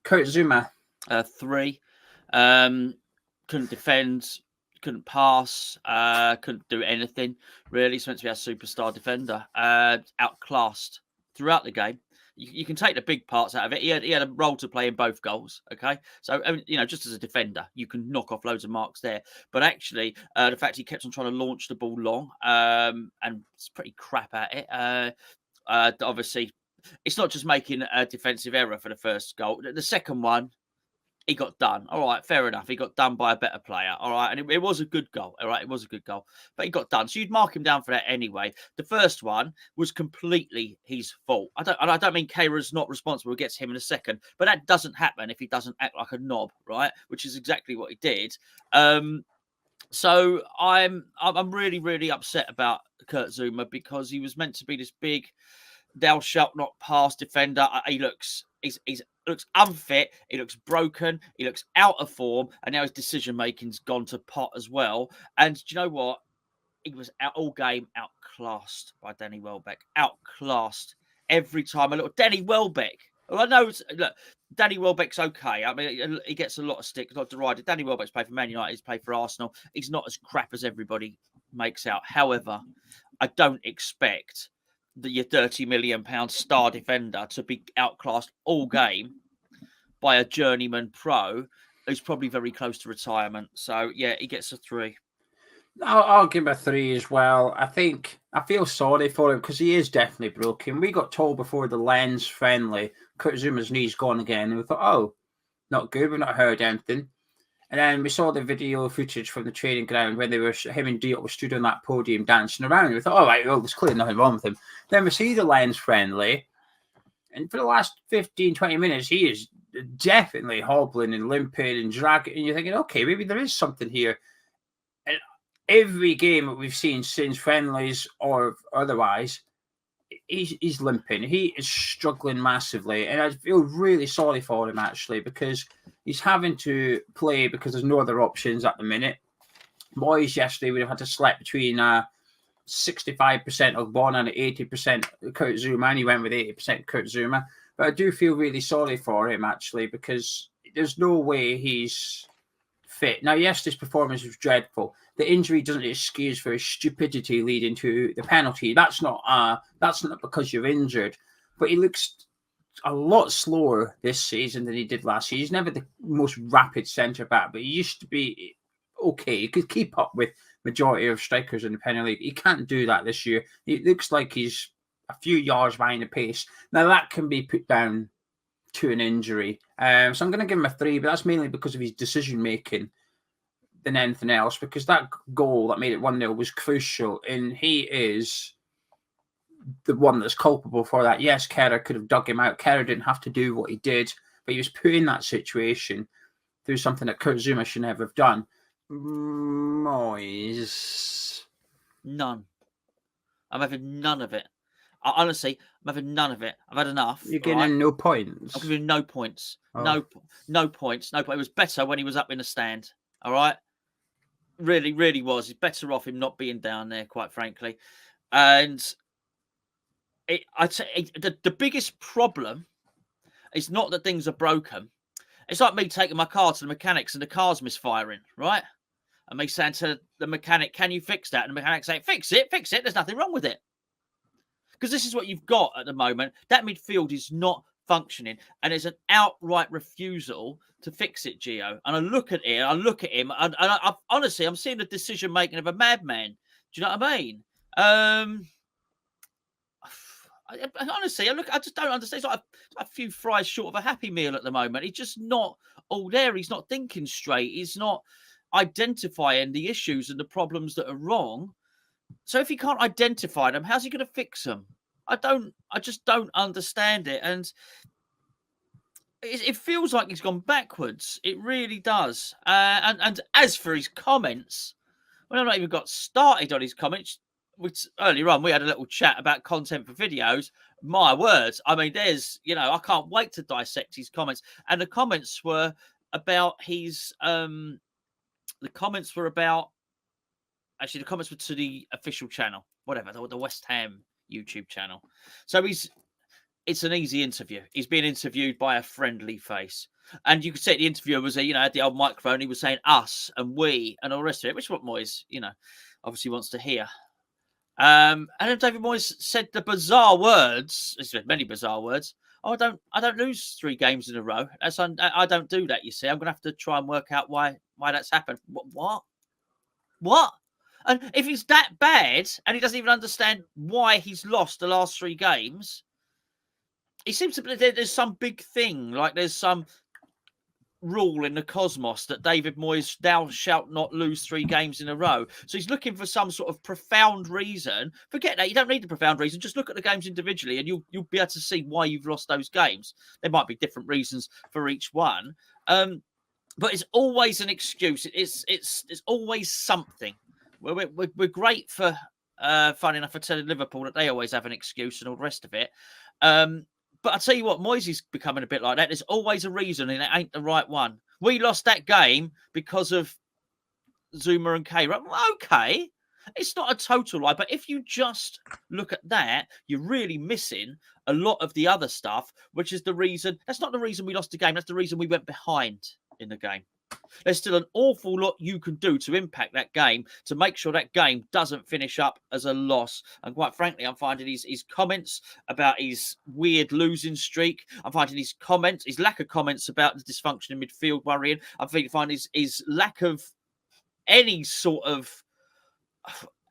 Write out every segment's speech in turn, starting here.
Kurt Zouma. 3. Couldn't defend, couldn't pass, couldn't do anything. Really, he's meant to be our superstar defender. Outclassed throughout the game. You can take the big parts out of it. He had a role to play in both goals. Okay, so just as a defender, you can knock off loads of marks there. But actually, the fact he kept on trying to launch the ball long, and it's pretty crap at it. Obviously, it's not just making a defensive error for the first goal. The second one, he got done. All right, fair enough. He got done by a better player. All right, and it was a good goal. All right, it was a good goal, but he got done. So you'd mark him down for that anyway. The first one was completely his fault. I don't mean Kehra's not responsible. It gets him in a second, but that doesn't happen if he doesn't act like a knob, right? Which is exactly what he did. So I'm really, really upset about Kurt Zouma because he was meant to be this big, thou shalt not pass defender. He looks unfit, he looks broken, he looks out of form, and now his decision making's gone to pot as well. And do you know what? He was all game outclassed by Danny Welbeck. Outclassed every time. A little Danny Welbeck. Well, I know. Look, Danny Welbeck's okay. I mean, he gets a lot of stick, not derided. Danny Welbeck's played for Man United. He's played for Arsenal. He's not as crap as everybody makes out. However, I don't expect your £30 million star defender to be outclassed all game by a journeyman pro who's probably very close to retirement. So, yeah, he gets a 3. I'll give him a 3 as well. I feel sorry for him because he is definitely broken. We got told before the Lens friendly, Kurt Zouma's knee's gone again. And we thought, oh, not good. We've not heard anything. And then we saw the video footage from the training ground when him and Diop were stood on that podium dancing around. We thought, all right, well, there's clearly nothing wrong with him. Then we see the Lens friendly. And for the last 15, 20 minutes, he is definitely hobbling and limping and dragging. And you're thinking, okay, maybe there is something here. And every game that we've seen since friendlies or otherwise, he's limping. He is struggling massively. And I feel really sorry for him, actually, because he's having to play because there's no other options at the minute. Moyes yesterday would have had to select between 65% of Bonner and 80% Kurt Zouma, and he went with 80% Kurt Zouma. But I do feel really sorry for him, actually, because there's no way he's fit. Now, yes, this performance was dreadful. The injury doesn't excuse for his stupidity leading to the penalty. That's not because you're injured. But he looks a lot slower this season than he did last year. He's never the most rapid centre-back, but he used to be okay. He could keep up with majority of strikers in the Premier League. He can't do that this year. It looks like he's a few yards behind the pace. Now, that can be put down to an injury. So I'm going to give him a 3, but that's mainly because of his decision-making than anything else, because that goal that made it 1-0 was crucial, and he is the one that's culpable for that. Yes, Kehra could have dug him out. Kehra didn't have to do what he did, but he was put in that situation through something that Kurt Zouma should never have done. Moyes. None. I'm having none of it. Honestly, I'm having none of it. I've had enough. You're getting no points. I'm giving no points. Oh. No points. No. It was better when he was up in the stand. All right. Really, really was. It's better off him not being down there, quite frankly. And I'd say the biggest problem is not that things are broken. It's like me taking my car to the mechanics and the car's misfiring, right? And me saying to the mechanic, "Can you fix that?" And the mechanic saying, "Fix it. There's nothing wrong with it." Because this is what you've got at the moment. That midfield is not functioning, and there's an outright refusal to fix it, Gio. And I look at him, and I honestly, I'm seeing the decision making of a madman. Do you know what I mean? Honestly, I just don't understand. It's like a few fries short of a Happy Meal at the moment. He's just not all there. He's not thinking straight. He's not identifying the issues and the problems that are wrong. So if he can't identify them, how's he going to fix them? I just don't understand it. And it feels like he's gone backwards. It really does. And as for his comments, well, I've not even got started on his comments. Earlier on, we had a little chat about content for videos. My words. I mean, I can't wait to dissect his comments. And the comments were about the comments were to the official channel, whatever, the West Ham YouTube channel. So it's an easy interview. He's being interviewed by a friendly face. And you could say the interviewer was, had the old microphone. He was saying us and we and all the rest of it, which is what Moyes, obviously wants to hear. And then David Moyes said the bizarre words. He said many bizarre words. Oh, I don't lose 3 games in a row. I don't do that. You see, I'm going to have to try and work out why that's happened. What? And if he's that bad and he doesn't even understand why he's lost the last 3 games, he seems to believe there's some big thing, like there's some rule in the cosmos that David Moyes, thou shalt not lose 3 games in a row. So he's looking for some sort of profound reason. Forget that. You don't need the profound reason. Just look at the games individually and you'll be able to see why you've lost those games. There might be different reasons for each one. But it's always an excuse. It's always something. We're great for, funny enough, for telling Liverpool that they always have an excuse and all the rest of it. But I'll tell you what, Moyes is becoming a bit like that. There's always a reason, and it ain't the right one. We lost that game because of Zouma and K. Okay, it's not a total lie, but if you just look at that, you're really missing a lot of the other stuff, which is the reason. That's not the reason we lost the game. That's the reason we went behind in the game. There's still an awful lot you can do to impact that game to make sure that game doesn't finish up as a loss. And quite frankly, I'm finding his comments about his weird losing streak. I'm finding his lack of comments about the dysfunction in midfield worrying. I'm finding his lack of any sort of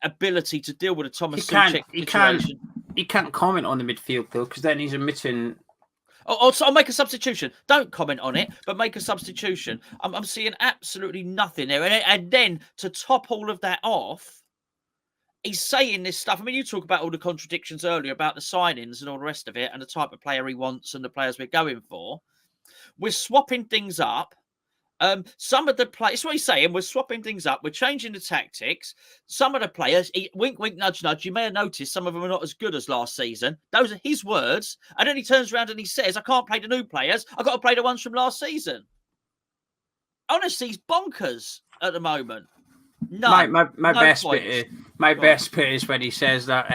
ability to deal with a Thomas Souček situation. He can't comment on the midfield though, because then he's admitting. I'll make a substitution. Don't comment on it, but make a substitution. I'm seeing absolutely nothing there. And then to top all of that off, he's saying this stuff. I mean, you talk about all the contradictions earlier about the signings and all the rest of it and the type of player he wants and the players we're going for. We're swapping things up. Some of the players, what he's saying, we're swapping things up. We're changing the tactics. Some of the players, wink, wink, nudge, nudge. You may have noticed some of them are not as good as last season. Those are his words. And then he turns around and he says, I can't play the new players. I've got to play the ones from last season. Honestly, he's bonkers at the moment. No, my best bit is when he says that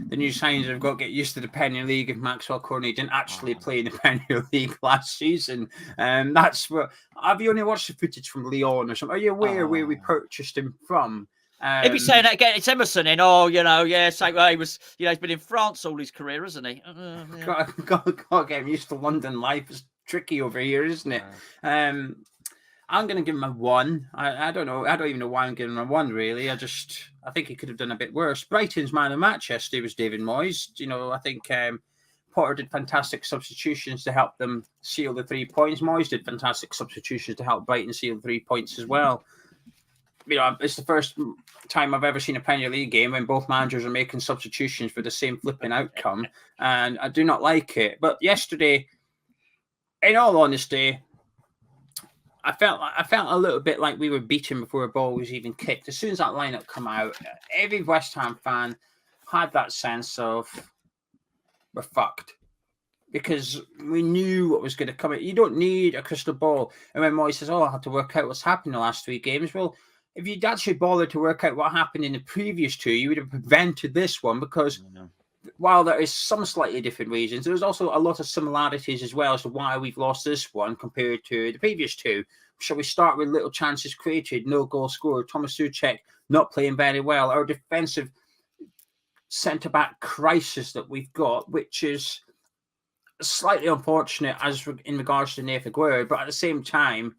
the new signings have got to get used to the Premier League and Maxwell Cornet didn't actually play in the Premier League last season. That's what have you only watched the footage from Lyon or something? Are you aware where we purchased him from? He'd be saying that again. It's Emerson in. Same way he was. He's been in France all his career, hasn't he? Got to get him used to London life. It's tricky over here, isn't it? I'm going to give him a 1. I don't know. I don't even know why I'm giving him a 1, really. I think he could have done a bit worse. Brighton's man of the match yesterday was David Moyes. I think Potter did fantastic substitutions to help them seal the 3 points. Moyes did fantastic substitutions to help Brighton seal 3 points as well. It's the first time I've ever seen a Premier League game when both managers are making substitutions for the same flipping outcome, and I do not like it. But yesterday, in all honesty, I felt a little bit like we were beaten before a ball was even kicked. As soon as that lineup come out, every West Ham fan had that sense of we're fucked. Because we knew what was going to come. You don't need a crystal ball. And when Moyes says, I have to work out what's happened in the last 3 games. Well, if you'd actually bothered to work out what happened in the previous 2, you would have prevented this one. Because while there is some slightly different reasons, there's also a lot of similarities as well as to why we've lost this one compared to the previous 2. Shall we start with little chances created, no goal scored, Thomas Souček not playing very well, our defensive centre-back crisis that we've got, which is slightly unfortunate as in regards to Nathan Aguero, but at the same time,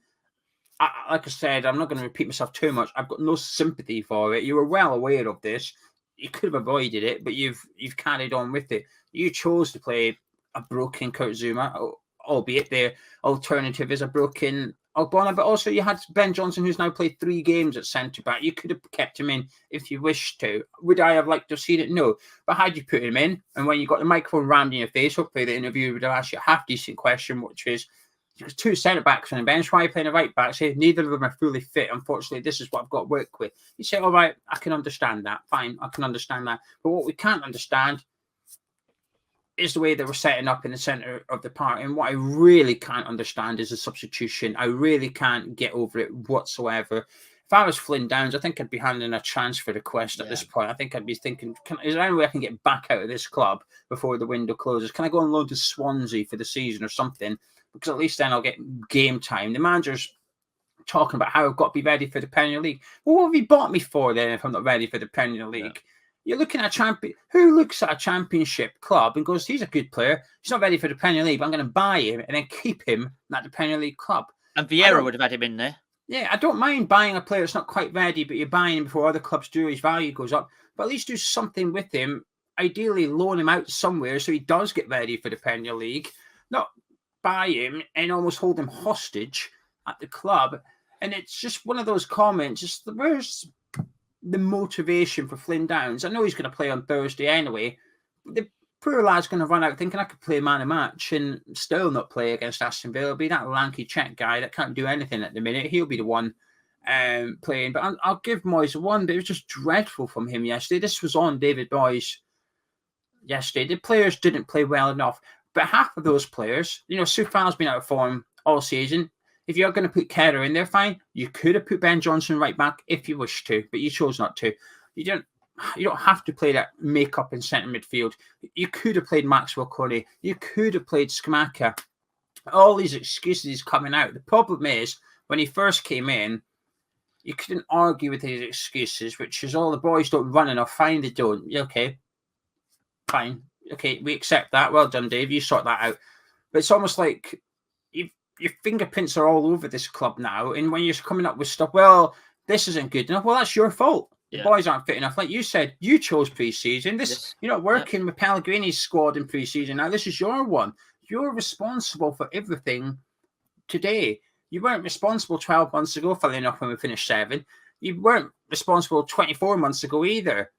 like I said, I'm not going to repeat myself too much. I've got no sympathy for it. You were well aware of this. You could have avoided it, but you've carried on with it. You chose to play a broken Kurt Zouma, albeit the alternative is a broken Ogbonna, but also you had Ben Johnson, who's now played 3 games at centre-back. You could have kept him in if you wished to. Would I have liked to have seen it? No. But had you put him in, and when you got the microphone rammed in your face, hopefully the interviewer would have asked you a half-decent question, which is, 2 centre-backs on the bench, why are you playing a right-back? Say, neither of them are fully fit. Unfortunately, this is what I've got to work with. You say, all right, I can understand that. Fine, I can understand that. But what we can't understand is the way they were setting up in the centre of the park. And what I really can't understand is the substitution. I really can't get over it whatsoever. if I was Flynn Downs, I think I'd be handing a transfer request at this point. I think I'd be thinking, is there any way I can get back out of this club before the window closes? Can I go on loan to Swansea for the season or something? Because at least then I'll get game time. The manager's talking about how I've got to be ready for the Premier League. Well, what have you bought me for then if I'm not ready for the Premier League? You're looking at a champion. Who looks at a championship club and goes, he's a good player. He's not ready for the Premier League, but I'm going to buy him and then keep him at the Premier League club. And Vieira would have had him in there. Yeah, I don't mind buying a player that's not quite ready, but you're buying him before other clubs do. His value goes up. But at least do something with him. Ideally, loan him out somewhere so he does get ready for the Premier League. Not buy him and almost hold him hostage at the club. And it's just one of those comments. Just where's the motivation for Flynn Downs? I know he's going to play on Thursday anyway. The poor lad's going to run out thinking I could play man of match and still not play against Aston Villa. It'll be that lanky Czech guy that can't do anything at the minute. He'll be the one playing. But I'll give Moyes one. But it was just dreadful from him yesterday. This was on David Moyes yesterday. The players didn't play well enough. But half of those players, Soufal's been out of form all season. If you're going to put Kerr in there, fine. You could have put Ben Johnson right back if you wished to, but you chose not to. You don't have to play that make-up in centre midfield. You could have played Maxwell Corey. You could have played Scamacca. All these excuses coming out. The problem is, when he first came in, you couldn't argue with his excuses, which is, the boys don't run enough. Fine, they don't. Okay, fine. Okay, we accept that. Well done, Dave. You sort that out. But it's almost like your fingerprints are all over this club now. And when you're coming up with stuff, well, this isn't good enough. Well, that's your fault. Yeah. The boys aren't fit enough. Like you said, you chose pre-season. You're not working with Pellegrini's squad in pre-season. Now, this is your one. You're responsible for everything today. You weren't responsible 12 months ago, funnily enough, when we finished 7. You weren't responsible 24 months ago either,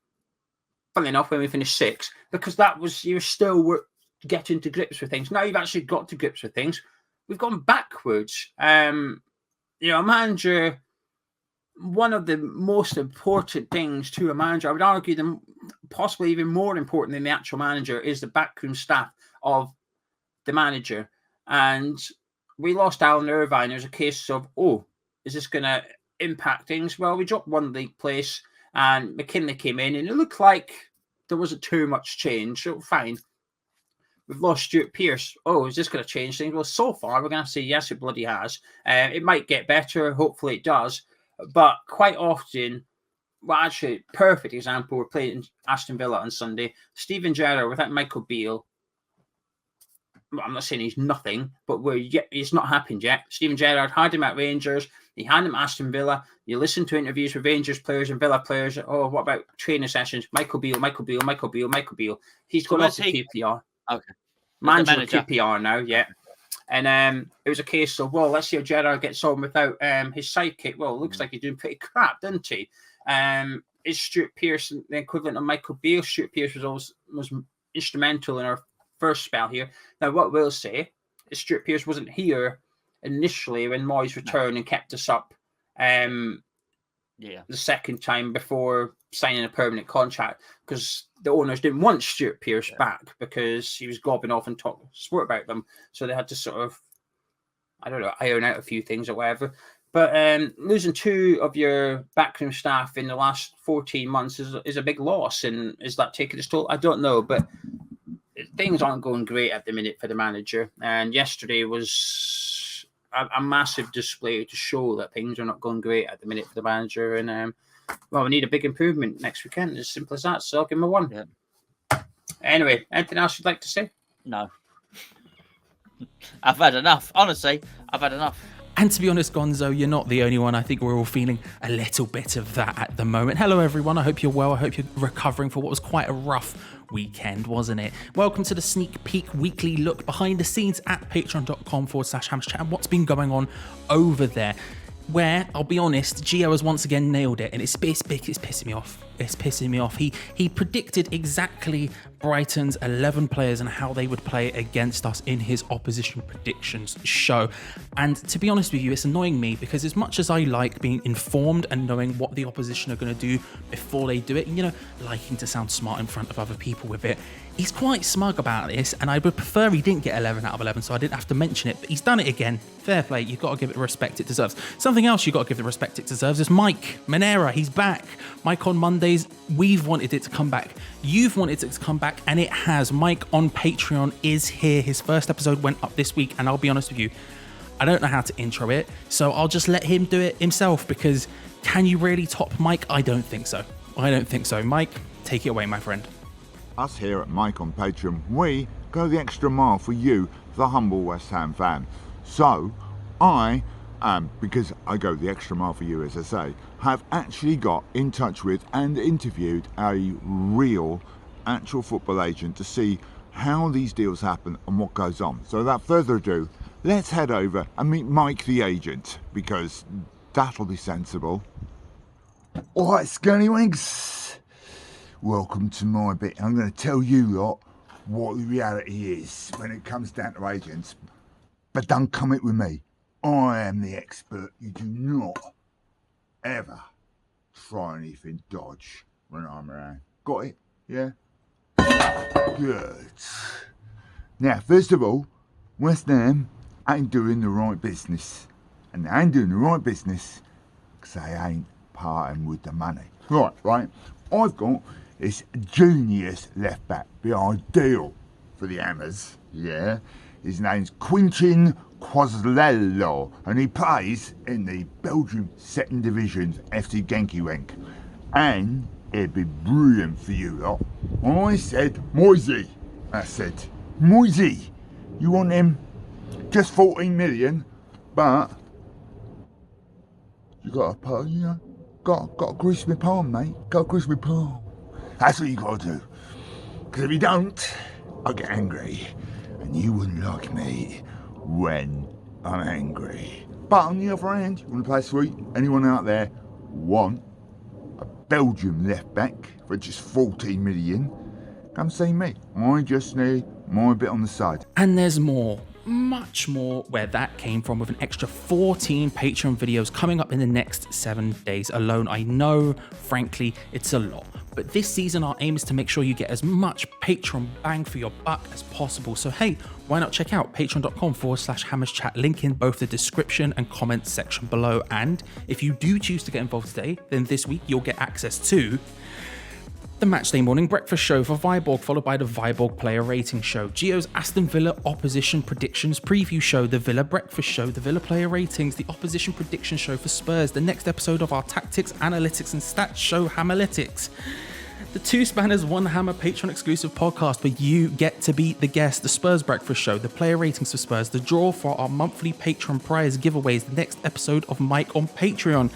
funnily enough, when we finished 6, because you still getting to grips with things. Now you've actually got to grips with things. We've gone backwards. A manager, one of the most important things to a manager, I would argue them possibly even more important than the actual manager, is the backroom staff of the manager. And we lost Alan Irvine. There's a case of, is this going to impact things? Well, we dropped one league place and McKinley came in and it looked like there wasn't too much change. So fine. We've lost Stuart Pearce. Is this going to change things? Well, so far, we're going to say yes, it bloody has. It might get better. Hopefully it does. But quite often, actually, perfect example, we're playing Aston Villa on Sunday. Steven Gerrard without Michael Beale. I'm not saying he's nothing, but it's not happened yet. Steven Gerrard had him at Rangers. He had him at Aston Villa. You listen to interviews with Rangers players and Villa players. What about training sessions? Michael Beale. He's gone off to QPR. Okay. Manager QPR now, yeah. And it was a case of, let's see how Gerrard gets on without his sidekick. Well, it looks like he's doing pretty crap, doesn't he? Is Stuart Pearce the equivalent of Michael Beale? Stuart Pearce was instrumental in our first spell here. Now, what we'll say is Stuart Pearce wasn't here initially when Moyes returned and kept us up the second time before signing a permanent contract, because the owners didn't want Stuart Pearce back because he was gobbing off and talking sport about them. So they had to sort of, iron out a few things or whatever. But losing 2 of your backroom staff in the last 14 months is a big loss. And is that taking its toll? I don't know. But things aren't going great at the minute for the manager. And yesterday was a massive display to show that things are not going great at the minute for the manager. And, we need a big improvement next weekend. As simple as that. So I'll give him a 1. Yeah. Anyway, anything else you'd like to say? No. I've had enough. Honestly, I've had enough. And to be honest, Gonzo, you're not the only one. I think we're all feeling a little bit of that at the moment. Hello, everyone. I hope you're well. I hope you're recovering for what was quite a rough weekend, wasn't it? Welcome to the sneak peek weekly look behind the scenes at patreon.com/HammersChat and what's been going on over there. Where, I'll be honest, Gio has once again nailed it, and it's pissing me off. it's pissing me off. He predicted exactly Brighton's 11 players and how they would play against us in his opposition predictions show. And to be honest with you, it's annoying me because as much as I like being informed and knowing what the opposition are going to do before they do it, you know, liking to sound smart in front of other people with it, he's quite smug about this, and I would prefer he didn't get 11 out of 11 so I didn't have to mention it, but he's done it again. Fair play, you've got to give it the respect it deserves. Something else you've got to give the respect it deserves is Mike Manera. He's back. Mike on Mondays, we've wanted it to come back. You've wanted it to come back, and it has. Mike on Patreon is here. His first episode went up this week, and I'll be honest with you, I don't know how to intro it, so I'll just let him do it himself, because can you really top Mike? I don't think so. Mike, take it away, my friend. Us here at Mike on Patreon, we go the extra mile for you, the humble West Ham fan. So, I, because I go the extra mile for you, as I say, have actually got in touch with and interviewed a real, actual football agent to see how these deals happen and what goes on. So without further ado, let's head over and meet Mike the agent, because that'll be sensible. Alright, Scallywinks. Welcome to my bit. I'm going to tell you lot what the reality is when it comes down to agents. But don't come it with me. I am the expert. You do not ever try anything dodge when I'm around. Got it? Yeah? Good. Now, first of all, West Ham ain't doing the right business. And they ain't doing the right business because they ain't parting with the money. Right. I've got this genius left back, be ideal for the Hammers, yeah? His name's Quintin Quaslello, and he plays in the Belgium 2nd Division FC Genkiwenk. And it'd be brilliant for you lot. I said, Moyes, you want him? Just 14 million, but you gotta pay, you know? Got to grease my palm, mate. Got to grease my palm. That's what you got to do. Because if you don't, I get angry. And you wouldn't like me when I'm angry. But on the other hand, you want to play sweet? Anyone out there want a Belgium left back for just 14 million? Come see me. I just need my bit on the side. And there's more. Much more where that came from, with an extra 14 Patreon videos coming up in the next 7 days alone. I know, frankly, it's a lot, but this season our aim is to make sure you get as much Patreon bang for your buck as possible. So hey, why not check out patreon.com/HammersChat, link in both the description and comments section below. And if you do choose to get involved today, then this week you'll get access to the Matchday Morning Breakfast Show for Viborg, followed by the Viborg Player Rating Show, Gio's Aston Villa Opposition Predictions Preview Show, the Villa Breakfast Show, the Villa Player Ratings, the Opposition Prediction Show for Spurs, the next episode of our Tactics, Analytics and Stats Show, Hammerlytics, the Two Spanners, One Hammer Patreon exclusive podcast where you get to be the guest, the Spurs Breakfast Show, the Player Ratings for Spurs, the draw for our monthly Patreon prize giveaways, the next episode of Mike on Patreon,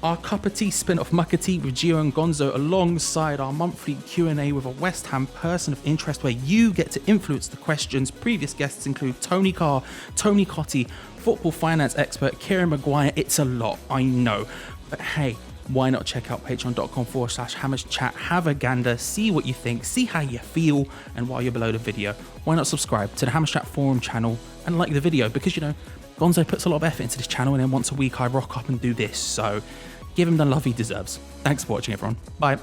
our Cup of Tea spin-off Muckety with Gio and Gonzo, alongside our monthly Q&A with a West Ham person of interest where you get to influence the questions. Previous guests include Tony Carr, Tony Cotti, football finance expert Kieran Maguire. It's a lot, I know. But hey, why not check out patreon.com/HammersChat, have a gander, see what you think, see how you feel, and while you're below the video, why not subscribe to the HammersChat forum channel and like the video, because, you know, Gonzo puts a lot of effort into this channel, and then once a week I rock up and do this, so give him the love he deserves. Thanks for watching, everyone. Bye.